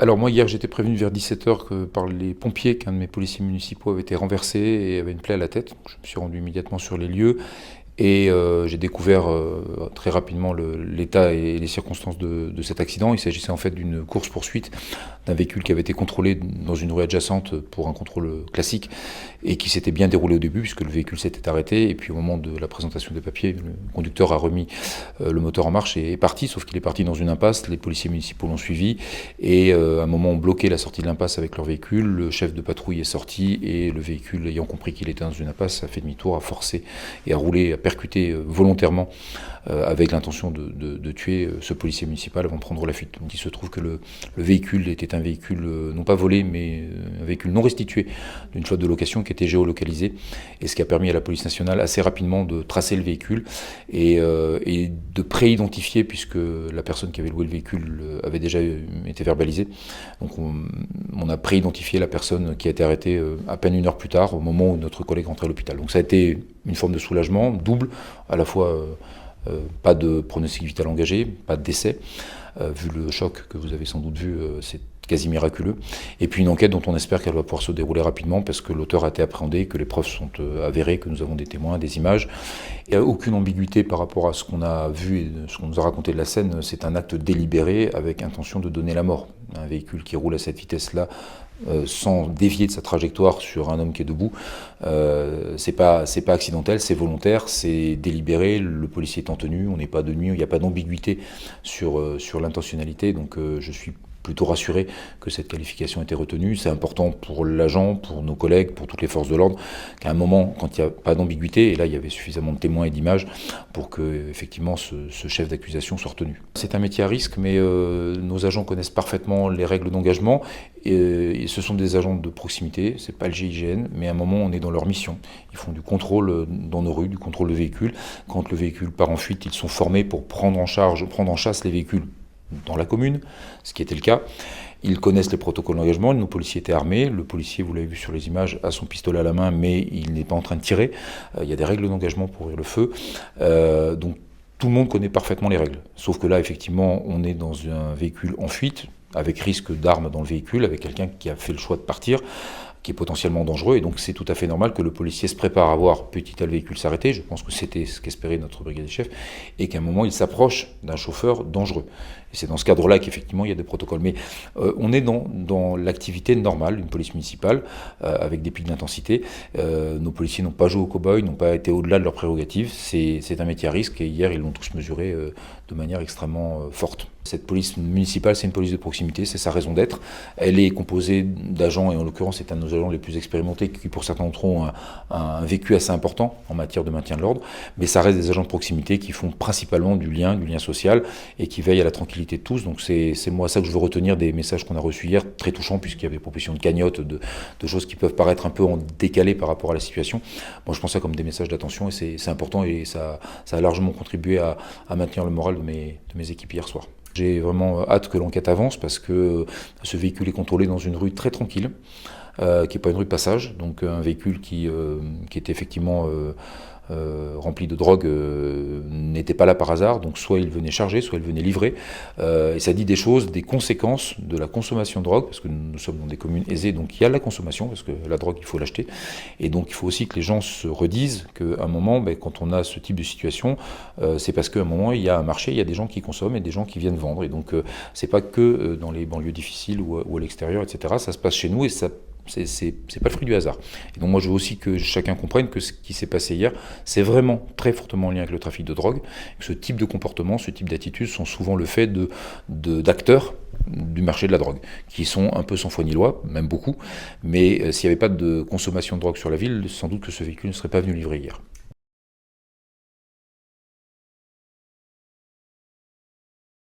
Alors moi hier j'étais prévenu vers 17h par les pompiers qu'un de mes policiers municipaux avait été renversé et avait une plaie à la tête. Donc, je me suis rendu immédiatement sur les lieux et j'ai découvert très rapidement l'état et les circonstances de cet accident. Il s'agissait en fait d'une course-poursuite d'un véhicule qui avait été contrôlé dans une rue adjacente pour un contrôle classique et qui s'était bien déroulé au début puisque le véhicule s'était arrêté et puis au moment de la présentation des papiers, le conducteur a remis le moteur en marche et est parti, sauf qu'il est parti dans une impasse. Les policiers municipaux l'ont suivi et à un moment ont bloqué la sortie de l'impasse avec leur véhicule. Le chef de patrouille est sorti et le véhicule, ayant compris qu'il était dans une impasse, a fait demi-tour, a forcé et a roulé, a percuté volontairement avec l'intention de tuer ce policier municipal avant de prendre la fuite. Donc il se trouve que le véhicule était un véhicule non pas volé, mais un véhicule non restitué d'une flotte de location qui était géolocalisé, et ce qui a permis à la police nationale assez rapidement de tracer le véhicule et de pré-identifier, puisque la personne qui avait loué le véhicule avait déjà été verbalisée. Donc on a pré-identifié la personne qui a été arrêtée à peine une heure plus tard, au moment où notre collègue rentrait à l'hôpital. Donc ça a été une forme de soulagement double, à la fois pas de pronostic vital engagé, pas de décès. Vu le choc que vous avez sans doute vu, c'est quasi miraculeux. Et puis une enquête dont on espère qu'elle va pouvoir se dérouler rapidement parce que l'auteur a été appréhendé, que les preuves sont avérées, que nous avons des témoins, des images. Il n'y a aucune ambiguïté par rapport à ce qu'on a vu et ce qu'on nous a raconté de la scène. C'est un acte délibéré avec intention de donner la mort. Un véhicule qui roule à cette vitesse-là, sans dévier de sa trajectoire sur un homme qui est debout, c'est pas accidentel, c'est volontaire, c'est délibéré, le policier est en tenue, on n'est pas de nuit, il n'y a pas d'ambiguïté sur l'intentionnalité, donc je suis plutôt rassuré que cette qualification ait été retenue. C'est important pour l'agent, pour nos collègues, pour toutes les forces de l'ordre, qu'à un moment, quand il n'y a pas d'ambiguïté, et là il y avait suffisamment de témoins et d'images pour que effectivement ce chef d'accusation soit retenu. C'est un métier à risque, mais nos agents connaissent parfaitement les règles d'engagement. Et ce sont des agents de proximité, c'est pas le GIGN, mais à un moment on est dans leur mission. Ils font du contrôle dans nos rues, du contrôle de véhicules. Quand le véhicule part en fuite, ils sont formés pour prendre en chasse les véhicules dans la commune, ce qui était le cas. Ils connaissent les protocoles d'engagement, nos policiers étaient armés, le policier, vous l'avez vu sur les images, a son pistolet à la main, mais il n'est pas en train de tirer. Il y a des règles d'engagement pour ouvrir le feu. Donc tout le monde connaît parfaitement les règles. Sauf que là, effectivement, on est dans un véhicule en fuite, avec risque d'armes dans le véhicule, avec quelqu'un qui a fait le choix de partir, qui est potentiellement dangereux, et donc c'est tout à fait normal que le policier se prépare à voir petit à le véhicule s'arrêter, je pense que c'était ce qu'espérait notre brigadier chef, et qu'à un moment il s'approche d'un chauffeur dangereux. Et c'est dans ce cadre-là qu'effectivement il y a des protocoles. Mais on est dans l'activité normale d'une police municipale, avec des pics d'intensité. Nos policiers n'ont pas joué au cow-boy, n'ont pas été au-delà de leurs prérogatives, c'est un métier à risque, et hier ils l'ont tous mesuré de manière extrêmement forte. Cette police municipale, c'est une police de proximité, c'est sa raison d'être. Elle est composée d'agents, et en l'occurrence c'est un de nos agents les plus expérimentés, qui pour certains d'entre eux ont un vécu assez important en matière de maintien de l'ordre, mais ça reste des agents de proximité qui font principalement du lien social, et qui veillent à la tranquillité de tous. Donc c'est moi ça que je veux retenir des messages qu'on a reçus hier, très touchants, puisqu'il y avait proposition de cagnotte, de choses qui peuvent paraître un peu en décalé par rapport à la situation. Moi je pense ça comme des messages d'attention, et c'est important, et ça a largement contribué à maintenir le moral de mes équipes hier soir. J'ai vraiment hâte que l'enquête avance, parce que ce véhicule est contrôlé dans une rue très tranquille, qui n'est pas une rue de passage, donc un véhicule qui était effectivement rempli de drogue n'était pas là par hasard, donc soit il venait charger, soit il venait livrer, et ça dit des choses, des conséquences de la consommation de drogue, parce que nous sommes dans des communes aisées, donc il y a de la consommation, parce que la drogue il faut l'acheter, et donc il faut aussi que les gens se redisent qu'à un moment, quand on a ce type de situation, c'est parce qu'à un moment il y a un marché, il y a des gens qui consomment et des gens qui viennent vendre, et donc c'est pas que dans les banlieues difficiles ou à l'extérieur, etc. Ça se passe chez nous, et ça c'est pas le fruit du hasard. Et donc moi je veux aussi que chacun comprenne que ce qui s'est passé hier, c'est vraiment très fortement en lien avec le trafic de drogue. Ce type de comportement, ce type d'attitudes sont souvent le fait d'acteurs du marché de la drogue, qui sont un peu sans foi ni loi, même beaucoup, mais s'il n'y avait pas de consommation de drogue sur la ville, sans doute que ce véhicule ne serait pas venu livrer hier.